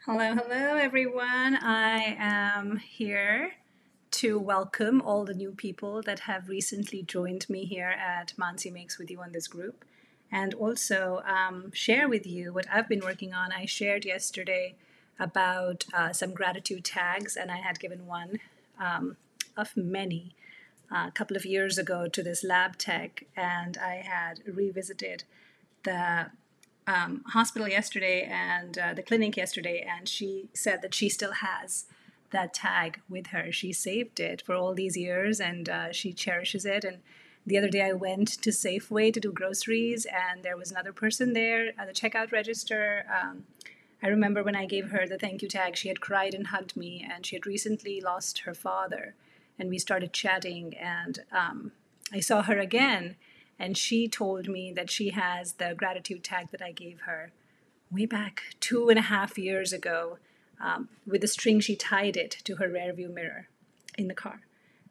Hello, everyone. I am here to welcome all the new people that have recently joined me here at Mansi Makes with you on this group, and also share with you what I've been working on. I shared yesterday about some gratitude tags, and I had given one of many a couple of years ago to this lab tech, and I had revisited the hospital yesterday and the clinic yesterday, and she said that she still has that tag with her. She saved it for all these years, and she cherishes it. And the other day, I went to Safeway to do groceries, and there was another person there at the checkout register. I remember when I gave her the thank you tag, she had cried and hugged me, and she had recently lost her father. And we started chatting, and I saw her again, and she told me that she has the gratitude tag that I gave her way back 2.5 years ago. With a string, she tied it to her rearview mirror in the car.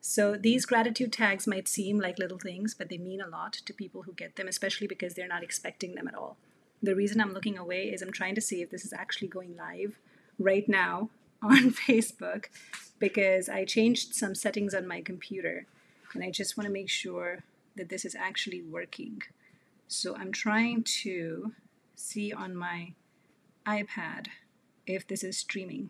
So these gratitude tags might seem like little things, but they mean a lot to people who get them, especially because they're not expecting them at all. The reason I'm looking away is I'm trying to see if this is actually going live right now on Facebook, because I changed some settings on my computer and I just want to make sure that this is actually working. So I'm trying to see on my iPad if this is streaming.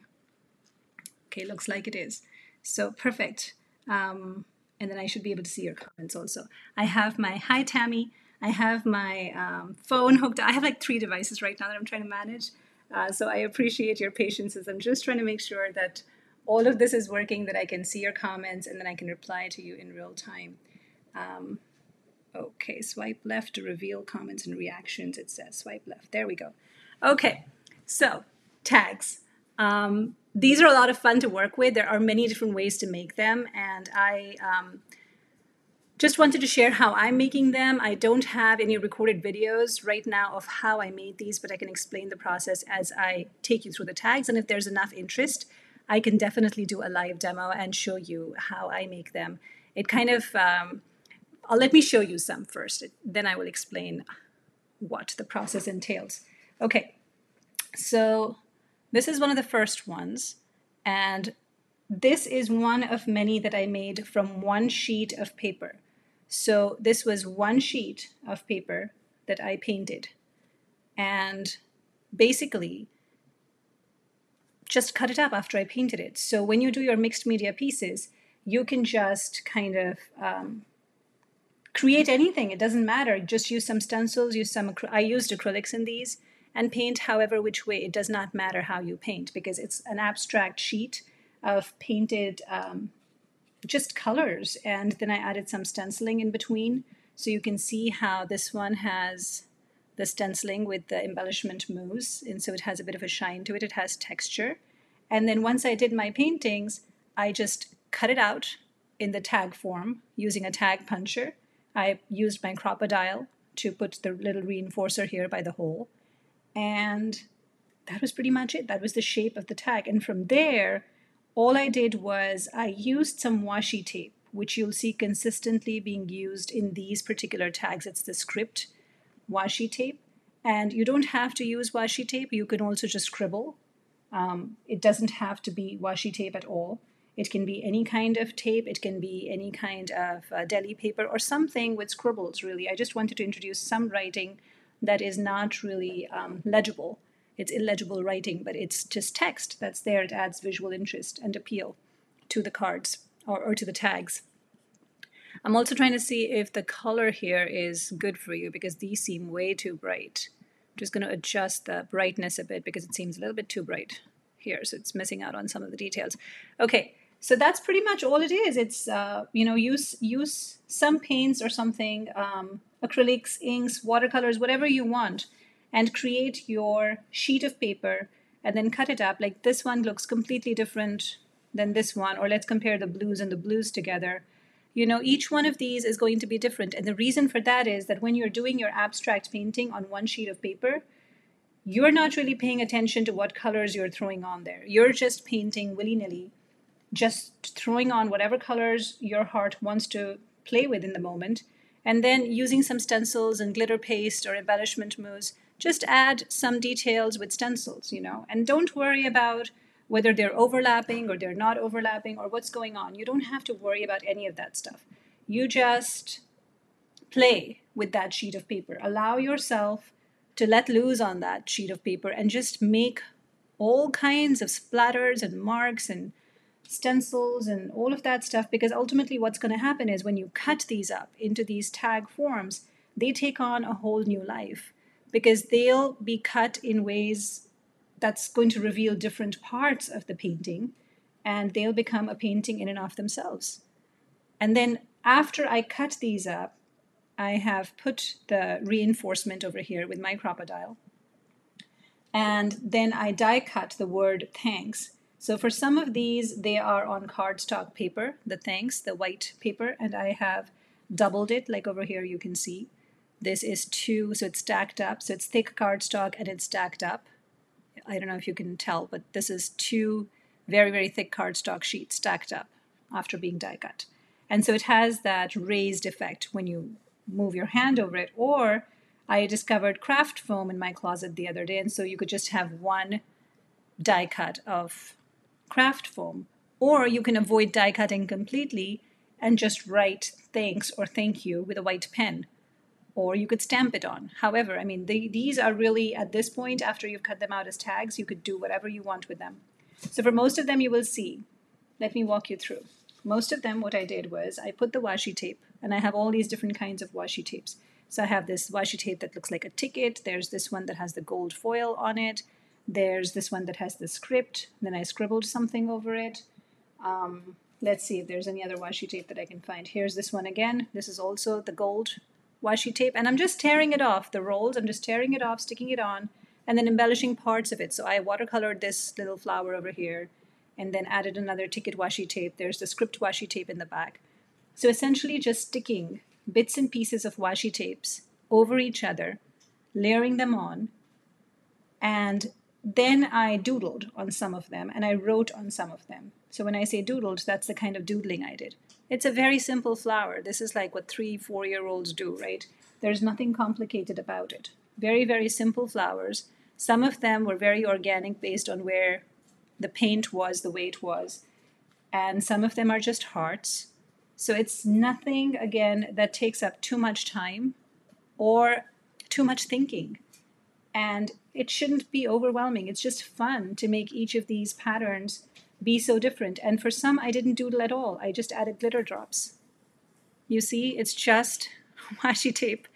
Okay, looks like it is. So perfect. And then I should be able to see your comments also. I have my, hi Tammy, I have my phone hooked. I have like 3 devices right now that I'm trying to manage. So I appreciate your patience as I'm just trying to make sure that all of this is working, that I can see your comments and then I can reply to you in real time. Okay, swipe left to reveal comments and reactions. It says swipe left. There we go. Okay, so tags. These are a lot of fun to work with. There are many different ways to make them, and I just wanted to share how I'm making them. I don't have any recorded videos right now of how I made these, but I can explain the process as I take you through the tags. And if there's enough interest, I can definitely do a live demo and show you how I make them. It kind of, let me show you some first, then I will explain what the process entails. Okay, so this is one of the first ones, and this is one of many that I made from one sheet of paper. So this was one sheet of paper that I painted, and basically just cut it up after I painted it. So when you do your mixed media pieces, you can just kind of create anything. It doesn't matter. Just use some stencils, I used acrylics in these, and paint however which way. It does not matter how you paint because it's an abstract sheet of painted just colors. And then I added some stenciling in between. So you can see how this one has the stenciling with the embellishment mousse. And so it has a bit of a shine to it. It has texture. And then once I did my paintings, I just cut it out in the tag form using a tag puncher. I used my Crop-A-Dile to put the little reinforcer here by the hole. And that was pretty much it. That was the shape of the tag. And from there, all I did was I used some washi tape, which you'll see consistently being used in these particular tags. It's the script washi tape. And you don't have to use washi tape. You can also just scribble. It doesn't have to be washi tape at all. It can be any kind of tape. It can be any kind of deli paper or something with scribbles, really. I just wanted to introduce some writing that is not really legible. It's illegible writing, but it's just text that's there. It adds visual interest and appeal to the cards or to the tags. I'm also trying to see if the color here is good for you because these seem way too bright. I'm just going to adjust the brightness a bit because it seems a little bit too bright here, so it's missing out on some of the details. Okay, so that's pretty much all it is. It's, use some paints or something, acrylics, inks, watercolors, whatever you want, and create your sheet of paper and then cut it up. Like this one looks completely different than this one, or let's compare the blues and the blues together. Each one of these is going to be different. And the reason for that is that when you're doing your abstract painting on one sheet of paper, you're not really paying attention to what colors you're throwing on there. You're just painting willy-nilly, just throwing on whatever colors your heart wants to play with in the moment, and then using some stencils and glitter paste or embellishment mousse just add some details with stencils, and don't worry about whether they're overlapping or they're not overlapping or what's going on. You don't have to worry about any of that stuff. You just play with that sheet of paper. Allow yourself to let loose on that sheet of paper and just make all kinds of splatters and marks and stencils and all of that stuff, because ultimately what's going to happen is when you cut these up into these tag forms, they take on a whole new life because they'll be cut in ways that's going to reveal different parts of the painting, and they'll become a painting in and of themselves. And then after I cut these up, I have put the reinforcement over here with my Crop-A-Dile. And then I die cut the word thanks. So for some of these, they are on cardstock paper, the thanks, the white paper, and I have doubled it, like over here you can see. This is 2, so it's stacked up. So it's thick cardstock and it's stacked up. I don't know if you can tell, but this is 2 very, very thick cardstock sheets stacked up after being die cut. And so it has that raised effect when you move your hand over it. Or I discovered craft foam in my closet the other day, and so you could just have one die cut of craft foam. Or you can avoid die cutting completely and just write thanks or thank you with a white pen. Or you could stamp it on. However, I mean, these are really, at this point, after you've cut them out as tags, you could do whatever you want with them. So for most of them, you will see. Let me walk you through. Most of them, what I did was I put the washi tape, and I have all these different kinds of washi tapes. So I have this washi tape that looks like a ticket. There's this one that has the gold foil on it. There's this one that has the script. Then I scribbled something over it. Let's see if there's any other washi tape that I can find. Here's this one again. This is also the gold washi tape, and I'm just tearing it off, the rolls. I'm just tearing it off, sticking it on, and then embellishing parts of it. So I watercolored this little flower over here, and then added another ticket washi tape. There's the script washi tape in the back. So essentially just sticking bits and pieces of washi tapes over each other, layering them on, and then I doodled on some of them, and I wrote on some of them. So when I say doodled, that's the kind of doodling I did. It's a very simple flower. This is like what 3-4-year-olds do, right? There's nothing complicated about it. Very, very simple flowers. Some of them were very organic based on where the paint was, the way it was. And some of them are just hearts. So it's nothing, again, that takes up too much time or too much thinking. And it shouldn't be overwhelming. It's just fun to make each of these patterns be so different. And for some, I didn't doodle at all. I just added glitter drops. You see, it's just washi tape,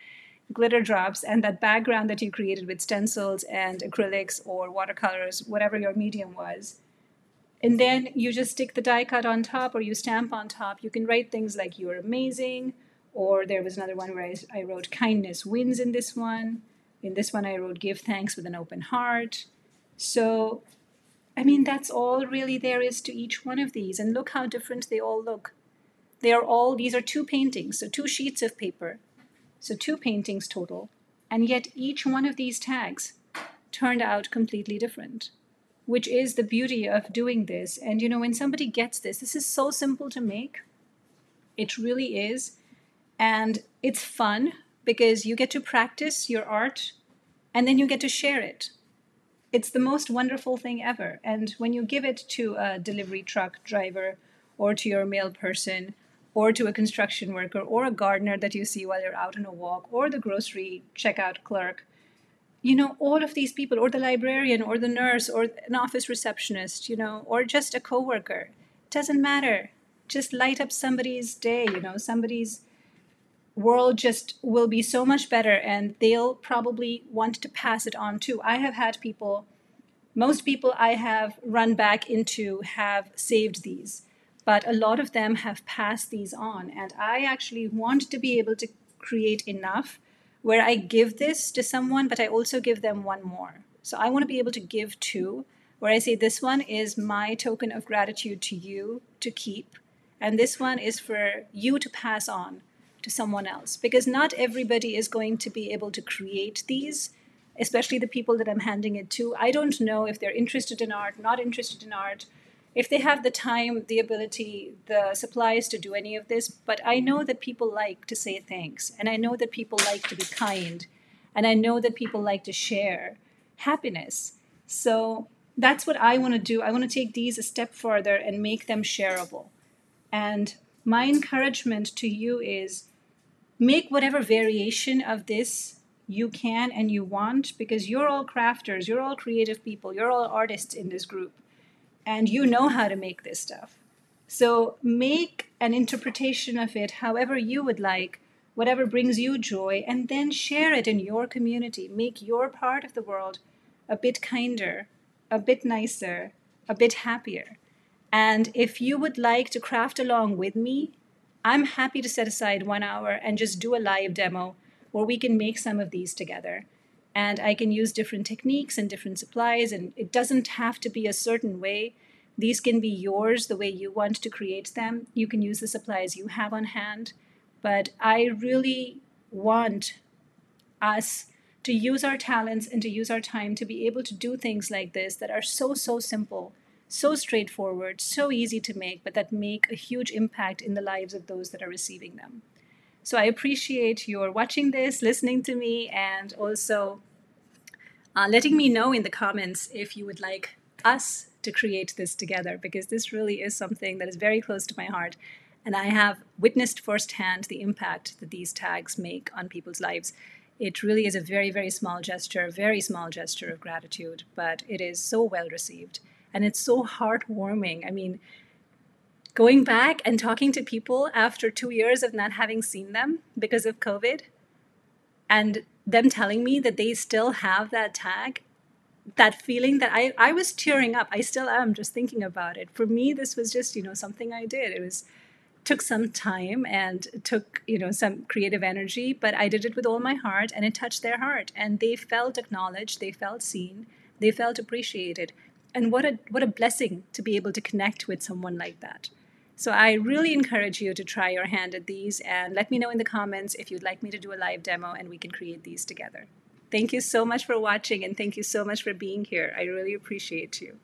glitter drops, and that background that you created with stencils and acrylics or watercolors, whatever your medium was. And then you just stick the die cut on top, or you stamp on top. You can write things like "you're amazing," or there was another one where I wrote "kindness wins" in this one. In this one, I wrote "give thanks with an open heart." So I mean, that's all really there is to each one of these. And look how different they all look. These are 2 paintings, so 2 sheets of paper. So 2 paintings total. And yet each one of these tags turned out completely different, which is the beauty of doing this. And when somebody gets this is so simple to make. It really is. And it's fun because you get to practice your art and then you get to share it. It's the most wonderful thing ever. And when you give it to a delivery truck driver or to your mail person or to a construction worker or a gardener that you see while you're out on a walk or the grocery checkout clerk, all of these people, or the librarian or the nurse or an office receptionist, or just a coworker, it doesn't matter. Just light up somebody's day, somebody's world just will be so much better, and they'll probably want to pass it on too. I have had most people I have run back into have saved these, but a lot of them have passed these on. And I actually want to be able to create enough where I give this to someone, but I also give them one more. So I want to be able to give 2, where I say this one is my token of gratitude to you to keep, and this one is for you to pass on to someone else, because not everybody is going to be able to create these, especially the people that I'm handing it to. I don't know if they're interested in art, not interested in art, if they have the time, the ability, the supplies to do any of this, but I know that people like to say thanks, and I know that people like to be kind, And I know that people like to share happiness. So that's what I want to do. I want to take these a step further and make them shareable. And my encouragement to you is make whatever variation of this you can and you want, because you're all crafters, you're all creative people, you're all artists in this group, and you know how to make this stuff. So make an interpretation of it however you would like, whatever brings you joy, and then share it in your community. Make your part of the world a bit kinder, a bit nicer, a bit happier. And if you would like to craft along with me, I'm happy to set aside 1 hour and just do a live demo where we can make some of these together. And I can use different techniques and different supplies, and it doesn't have to be a certain way. These can be yours the way you want to create them. You can use the supplies you have on hand. But I really want us to use our talents and to use our time to be able to do things like this that are so, so simple, so straightforward, so easy to make, but that make a huge impact in the lives of those that are receiving them. So I appreciate your watching this, listening to me, and also letting me know in the comments if you would like us to create this together, because this really is something that is very close to my heart. And I have witnessed firsthand the impact that these tags make on people's lives. It really is a very, very small gesture, a very small gesture of gratitude, but it is so well received. And it's so heartwarming. I mean, going back and talking to people after 2 years of not having seen them because of COVID, and them telling me that they still have that tag, that feeling that I was tearing up. I still am just thinking about it. For me, this was just, something I did. It was took some time and took, some creative energy, but I did it with all my heart, and it touched their heart, and they felt acknowledged, they felt seen, they felt appreciated. And what a blessing to be able to connect with someone like that. So I really encourage you to try your hand at these, and let me know in the comments if you'd like me to do a live demo and we can create these together. Thank you so much for watching, and thank you so much for being here. I really appreciate you.